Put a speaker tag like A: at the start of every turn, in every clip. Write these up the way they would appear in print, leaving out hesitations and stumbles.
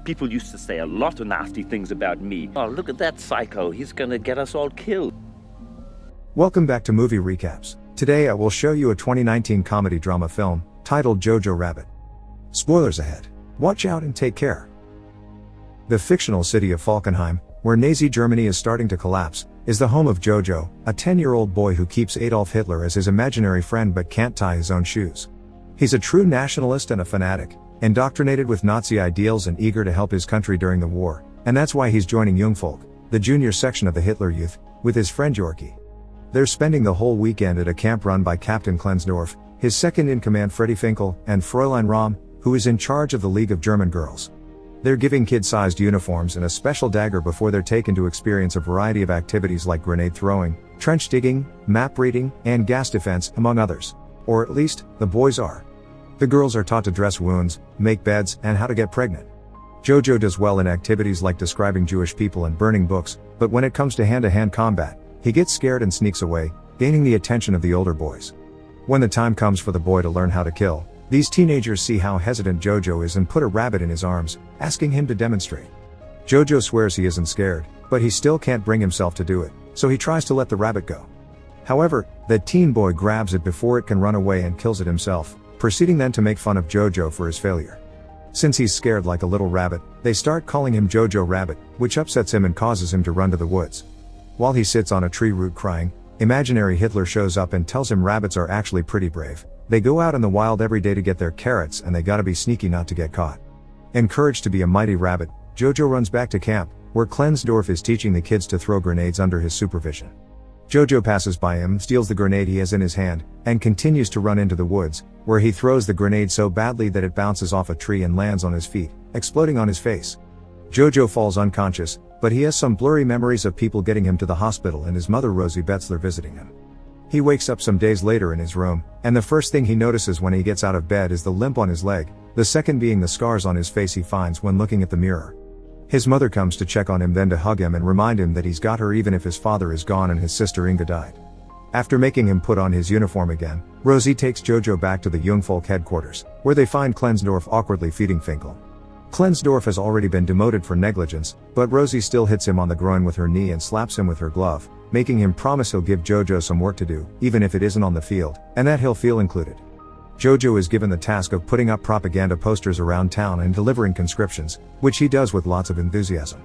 A: People used to say a lot of nasty things about me. Oh, look at that psycho. He's gonna get us all killed.
B: Welcome back to Movie Recaps. Today I will show you a 2019 comedy drama film titled Jojo Rabbit. Spoilers ahead. Watch out and take care. The fictional city of Falkenheim, where Nazi Germany is starting to collapse, is the home of Jojo, a 10-year-old boy who keeps Adolf Hitler as his imaginary friend but can't tie his own shoes. He's a true nationalist and a fanatic, indoctrinated with Nazi ideals and eager to help his country during the war, and that's why he's joining Jungvolk, the junior section of the Hitler Youth, with his friend Yorkie. They're spending the whole weekend at a camp run by Captain Klensdorf, his second-in-command Freddie Finkel, and Fräulein Rahm, who is in charge of the League of German Girls. They're giving kid-sized uniforms and a special dagger before they're taken to experience a variety of activities like grenade throwing, trench digging, map reading, and gas defense, among others. Or at least, the boys are. The girls are taught to dress wounds, make beds, and how to get pregnant. Jojo does well in activities like describing Jewish people and burning books, but when it comes to hand-to-hand combat, he gets scared and sneaks away, gaining the attention of the older boys. When the time comes for the boy to learn how to kill, these teenagers see how hesitant Jojo is and put a rabbit in his arms, asking him to demonstrate. Jojo swears he isn't scared, but he still can't bring himself to do it, so he tries to let the rabbit go. However, the teen boy grabs it before it can run away and kills it himself, proceeding then to make fun of Jojo for his failure. Since he's scared like a little rabbit, they start calling him Jojo Rabbit, which upsets him and causes him to run to the woods. While he sits on a tree root crying, imaginary Hitler shows up and tells him rabbits are actually pretty brave. They go out in the wild every day to get their carrots and they gotta be sneaky not to get caught. Encouraged to be a mighty rabbit, Jojo runs back to camp, where Klensdorf is teaching the kids to throw grenades under his supervision. Jojo passes by him, steals the grenade he has in his hand, and continues to run into the woods, where he throws the grenade so badly that it bounces off a tree and lands on his feet, exploding on his face. Jojo falls unconscious, but he has some blurry memories of people getting him to the hospital and his mother Rosie Betzler visiting him. He wakes up some days later in his room, and the first thing he notices when he gets out of bed is the limp on his leg, the second being the scars on his face he finds when looking at the mirror. His mother comes to check on him, then to hug him and remind him that he's got her even if his father is gone and his sister Inga died. After making him put on his uniform again, Rosie takes Jojo back to the Jungvolk headquarters, where they find Klensdorf awkwardly feeding Finkel. Klensdorf has already been demoted for negligence, but Rosie still hits him on the groin with her knee and slaps him with her glove, making him promise he'll give Jojo some work to do, even if it isn't on the field, and that he'll feel included. Jojo is given the task of putting up propaganda posters around town and delivering conscriptions, which he does with lots of enthusiasm.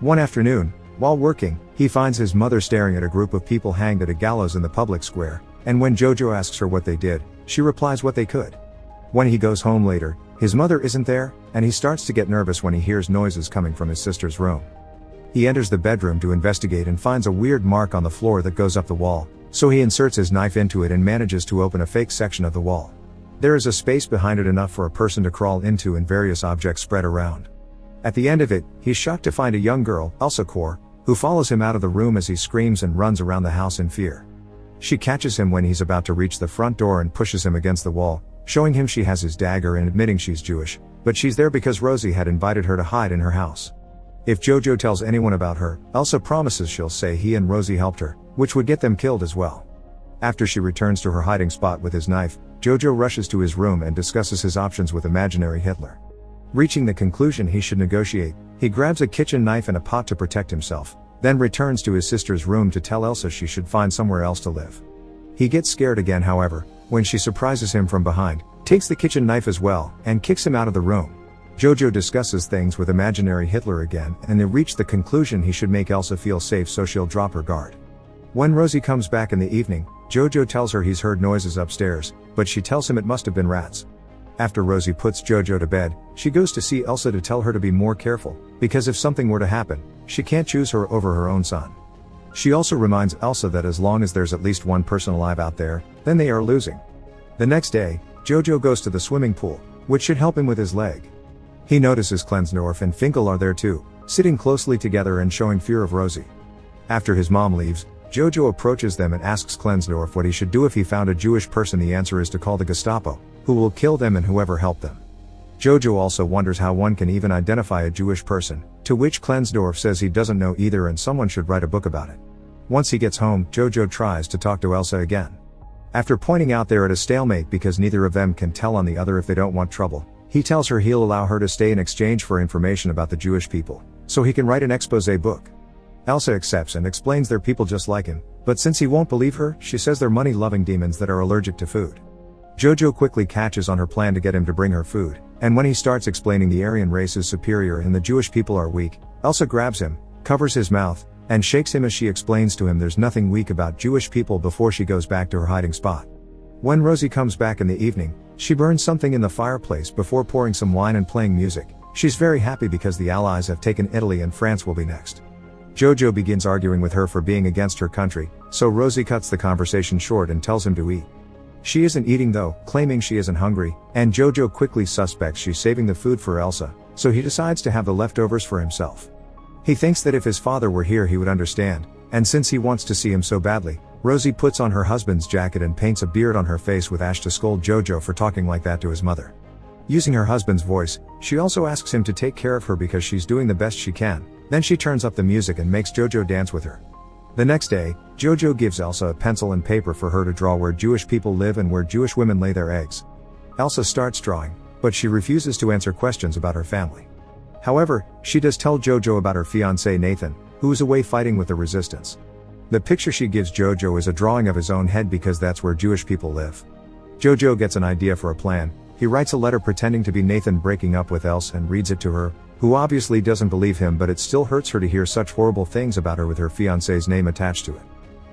B: One afternoon, while working, he finds his mother staring at a group of people hanged at a gallows in the public square, and when Jojo asks her what they did, she replies what they could. When he goes home later, his mother isn't there, and he starts to get nervous when he hears noises coming from his sister's room. He enters the bedroom to investigate and finds a weird mark on the floor that goes up the wall, so he inserts his knife into it and manages to open a fake section of the wall. There is a space behind it enough for a person to crawl into and various objects spread around. At the end of it, he's shocked to find a young girl, Elsa Kor, who follows him out of the room as he screams and runs around the house in fear. She catches him when he's about to reach the front door and pushes him against the wall, showing him she has his dagger and admitting she's Jewish, but she's there because Rosie had invited her to hide in her house. If Jojo tells anyone about her, Elsa promises she'll say he and Rosie helped her, which would get them killed as well. After she returns to her hiding spot with his knife, Jojo rushes to his room and discusses his options with imaginary Hitler. Reaching the conclusion he should negotiate, he grabs a kitchen knife and a pot to protect himself, then returns to his sister's room to tell Elsa she should find somewhere else to live. He gets scared again, however, when she surprises him from behind, takes the kitchen knife as well, and kicks him out of the room. Jojo discusses things with imaginary Hitler again, and they reach the conclusion he should make Elsa feel safe so she'll drop her guard. When Rosie comes back in the evening, Jojo tells her he's heard noises upstairs, but she tells him it must have been rats. After Rosie puts Jojo to bed, she goes to see Elsa to tell her to be more careful, because if something were to happen, she can't choose her over her own son. She also reminds Elsa that as long as there's at least one person alive out there, then they are losing. The next day, Jojo goes to the swimming pool, which should help him with his leg. He notices Klensdorf and Finkel are there too, sitting closely together and showing fear of Rosie. After his mom leaves, Jojo approaches them and asks Klensdorf what he should do if he found a Jewish person. The answer is to call the Gestapo, who will kill them and whoever helped them. Jojo also wonders how one can even identify a Jewish person, to which Klensdorf says he doesn't know either and someone should write a book about it. Once he gets home, Jojo tries to talk to Elsa again. After pointing out they're at a stalemate because neither of them can tell on the other if they don't want trouble, He tells her he'll allow her to stay in exchange for information about the Jewish people, so he can write an exposé book. Elsa accepts and explains they're people just like him, but since he won't believe her, she says they're money-loving demons that are allergic to food. Jojo quickly catches on her plan to get him to bring her food, and when he starts explaining the Aryan race is superior and the Jewish people are weak, Elsa grabs him, covers his mouth, and shakes him as she explains to him there's nothing weak about Jewish people before she goes back to her hiding spot. When Rosie comes back in the evening, she burns something in the fireplace before pouring some wine and playing music. She's very happy because the Allies have taken Italy and France will be next. Jojo begins arguing with her for being against her country, so Rosie cuts the conversation short and tells him to eat. She isn't eating though, claiming she isn't hungry, and Jojo quickly suspects she's saving the food for Elsa, so he decides to have the leftovers for himself. He thinks that if his father were here he would understand, and since he wants to see him so badly, Rosie puts on her husband's jacket and paints a beard on her face with ash to scold Jojo for talking like that to his mother. Using her husband's voice, she also asks him to take care of her because she's doing the best she can, then she turns up the music and makes Jojo dance with her. The next day, Jojo gives Elsa a pencil and paper for her to draw where Jewish people live and where Jewish women lay their eggs. Elsa starts drawing, but she refuses to answer questions about her family. However, she does tell Jojo about her fiancé Nathan, who is away fighting with the resistance. The picture she gives Jojo is a drawing of his own head because that's where Jewish people live. Jojo gets an idea for a plan. He writes a letter pretending to be Nathan breaking up with Elsa and reads it to her, who obviously doesn't believe him, but it still hurts her to hear such horrible things about her with her fiancé's name attached to it.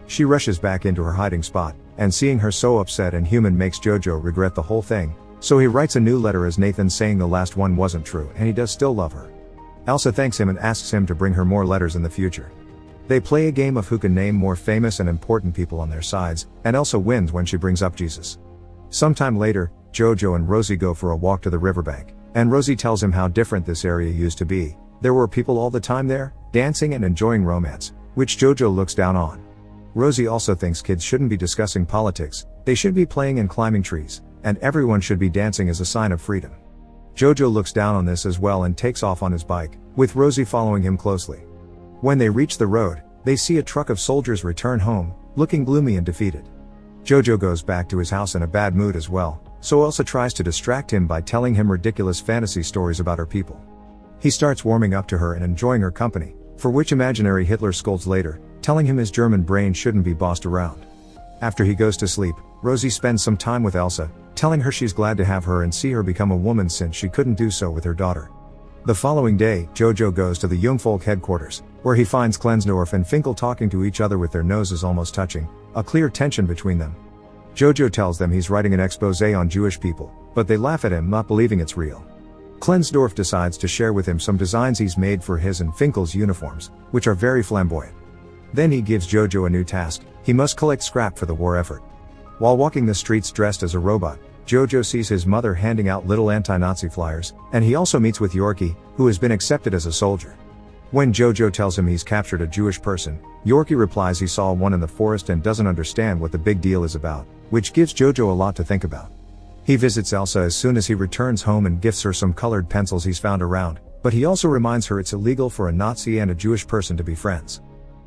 B: She rushes back into her hiding spot, and seeing her so upset and human makes Jojo regret the whole thing, so he writes a new letter as Nathan saying the last one wasn't true and he does still love her. Elsa thanks him and asks him to bring her more letters in the future. They play a game of who can name more famous and important people on their sides, and Elsa wins when she brings up Jesus. Sometime later, Jojo and Rosie go for a walk to the riverbank, and Rosie tells him how different this area used to be. There were people all the time there, dancing and enjoying romance, which Jojo looks down on. Rosie also thinks kids shouldn't be discussing politics, they should be playing and climbing trees, and everyone should be dancing as a sign of freedom. Jojo looks down on this as well and takes off on his bike, with Rosie following him closely. When they reach the road, they see a truck of soldiers return home, looking gloomy and defeated. Jojo goes back to his house in a bad mood as well, so Elsa tries to distract him by telling him ridiculous fantasy stories about her people. He starts warming up to her and enjoying her company, for which imaginary Hitler scolds later, telling him his German brain shouldn't be bossed around. After he goes to sleep, Rosie spends some time with Elsa, telling her she's glad to have her and see her become a woman since she couldn't do so with her daughter. The following day, Jojo goes to the Jungvolk headquarters, where he finds Klensdorf and Finkel talking to each other with their noses almost touching, a clear tension between them. Jojo tells them he's writing an exposé on Jewish people, but they laugh at him, not believing it's real. Klensdorf decides to share with him some designs he's made for his and Finkel's uniforms, which are very flamboyant. Then he gives Jojo a new task: he must collect scrap for the war effort. While walking the streets dressed as a robot, Jojo sees his mother handing out little anti-Nazi flyers, and he also meets with Yorkie, who has been accepted as a soldier. When Jojo tells him he's captured a Jewish person, Yorkie replies he saw one in the forest and doesn't understand what the big deal is about, which gives Jojo a lot to think about. He visits Elsa as soon as he returns home and gifts her some colored pencils he's found around, but he also reminds her it's illegal for a Nazi and a Jewish person to be friends.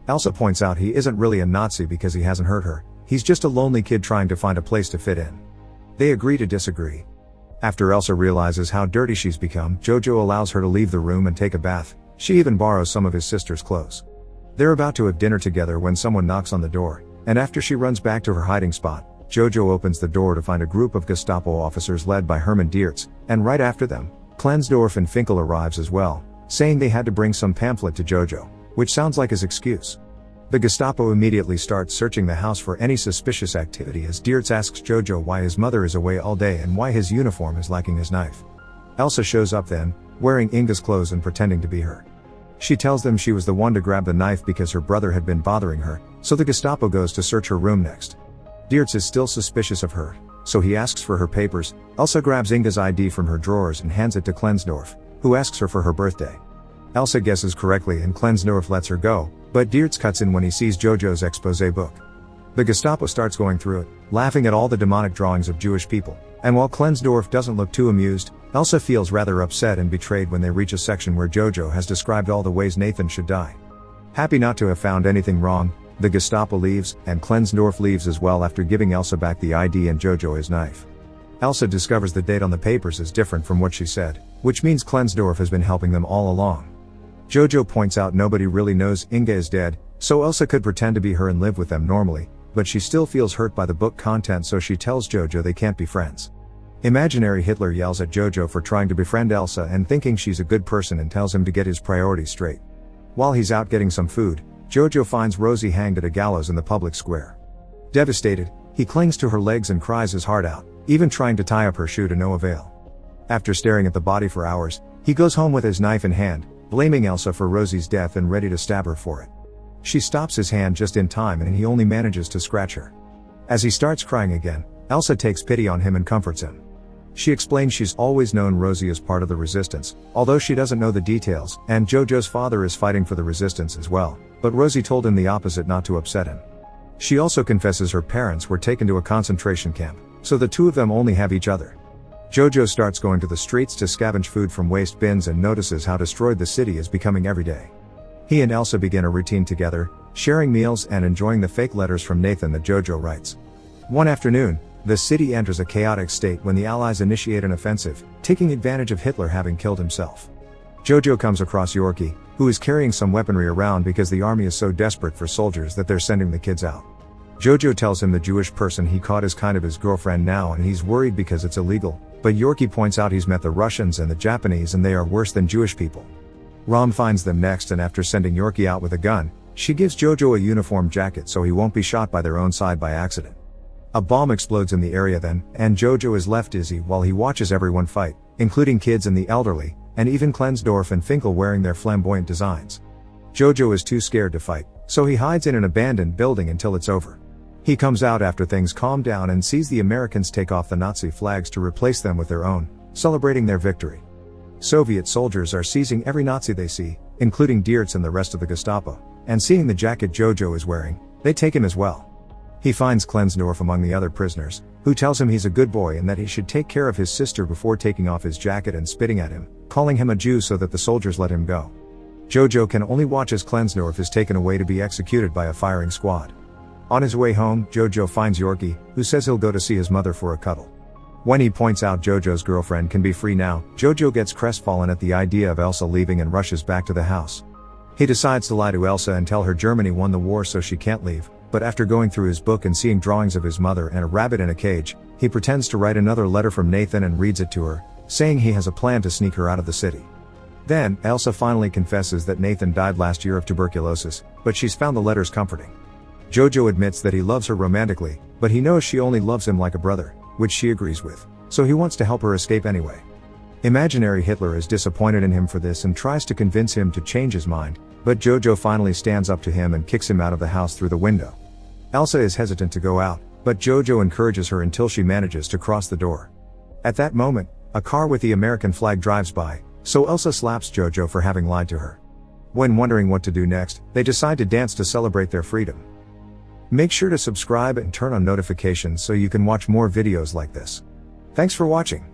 B: Elsa points out he isn't really a Nazi because he hasn't hurt her, he's just a lonely kid trying to find a place to fit in. They agree to disagree. After Elsa realizes how dirty she's become, Jojo allows her to leave the room and take a bath. She even borrows some of his sister's clothes. They're about to have dinner together when someone knocks on the door, and after she runs back to her hiding spot, Jojo opens the door to find a group of Gestapo officers led by Hermann Diertz, and right after them, Klensdorf and Finkel arrives as well, saying they had to bring some pamphlet to Jojo, which sounds like his excuse. The Gestapo immediately starts searching the house for any suspicious activity as Diertz asks Jojo why his mother is away all day and why his uniform is lacking his knife. Elsa shows up then, wearing Inga's clothes and pretending to be her. She tells them she was the one to grab the knife because her brother had been bothering her, so the Gestapo goes to search her room next. Diertz is still suspicious of her, so he asks for her papers. Elsa grabs Inga's ID from her drawers and hands it to Klensdorf, who asks her for her birthday. Elsa guesses correctly and Klensdorf lets her go, but Diertz cuts in when he sees Jojo's exposé book. The Gestapo starts going through it, laughing at all the demonic drawings of Jewish people, and while Klensdorf doesn't look too amused, Elsa feels rather upset and betrayed when they reach a section where Jojo has described all the ways Nathan should die. Happy not to have found anything wrong, the Gestapo leaves, and Klensdorf leaves as well after giving Elsa back the ID and Jojo his knife. Elsa discovers the date on the papers is different from what she said, which means Klensdorf has been helping them all along. Jojo points out nobody really knows Inga is dead, so Elsa could pretend to be her and live with them normally, but she still feels hurt by the book content, so she tells Jojo they can't be friends. Imaginary Hitler yells at Jojo for trying to befriend Elsa and thinking she's a good person and tells him to get his priorities straight. While he's out getting some food, Jojo finds Rosie hanged at a gallows in the public square. Devastated, he clings to her legs and cries his heart out, even trying to tie up her shoe to no avail. After staring at the body for hours, he goes home with his knife in hand, blaming Elsa for Rosie's death and ready to stab her for it. She stops his hand just in time and he only manages to scratch her. As he starts crying again, Elsa takes pity on him and comforts him. She explains she's always known Rosie as part of the resistance, although she doesn't know the details, and Jojo's father is fighting for the resistance as well, but Rosie told him the opposite not to upset him. She also confesses her parents were taken to a concentration camp, so the two of them only have each other. Jojo starts going to the streets to scavenge food from waste bins and notices how destroyed the city is becoming every day. He and Elsa begin a routine together, sharing meals and enjoying the fake letters from Nathan that Jojo writes. One afternoon, the city enters a chaotic state when the Allies initiate an offensive, taking advantage of Hitler having killed himself. Jojo comes across Yorkie, who is carrying some weaponry around because the army is so desperate for soldiers that they're sending the kids out. Jojo tells him the Jewish person he caught is kind of his girlfriend now and he's worried because it's illegal, but Yorkie points out he's met the Russians and the Japanese and they are worse than Jewish people. Rom finds them next and after sending Yorkie out with a gun, she gives Jojo a uniform jacket so he won't be shot by their own side by accident. A bomb explodes in the area then, and Jojo is left dizzy while he watches everyone fight, including kids and the elderly, and even Klensdorf and Finkel wearing their flamboyant designs. Jojo is too scared to fight, so he hides in an abandoned building until it's over. He comes out after things calm down and sees the Americans take off the Nazi flags to replace them with their own, celebrating their victory. Soviet soldiers are seizing every Nazi they see, including Diertz and the rest of the Gestapo, and seeing the jacket Jojo is wearing, they take him as well. He finds Klensdorf among the other prisoners, who tells him he's a good boy and that he should take care of his sister before taking off his jacket and spitting at him, calling him a Jew so that the soldiers let him go. Jojo can only watch as Klensdorf is taken away to be executed by a firing squad. On his way home, Jojo finds Yorkie, who says he'll go to see his mother for a cuddle. When he points out Jojo's girlfriend can be free now, Jojo gets crestfallen at the idea of Elsa leaving and rushes back to the house. He decides to lie to Elsa and tell her Germany won the war so she can't leave. But after going through his book and seeing drawings of his mother and a rabbit in a cage, he pretends to write another letter from Nathan and reads it to her, saying he has a plan to sneak her out of the city. Then, Elsa finally confesses that Nathan died last year of tuberculosis, but she's found the letters comforting. Jojo admits that he loves her romantically, but he knows she only loves him like a brother, which she agrees with, so he wants to help her escape anyway. Imaginary Hitler is disappointed in him for this and tries to convince him to change his mind, but Jojo finally stands up to him and kicks him out of the house through the window. Elsa is hesitant to go out, but Jojo encourages her until she manages to cross the door. At that moment, a car with the American flag drives by, so Elsa slaps Jojo for having lied to her. When wondering what to do next, they decide to dance to celebrate their freedom. Make sure to subscribe and turn on notifications so you can watch more videos like this. Thanks for watching.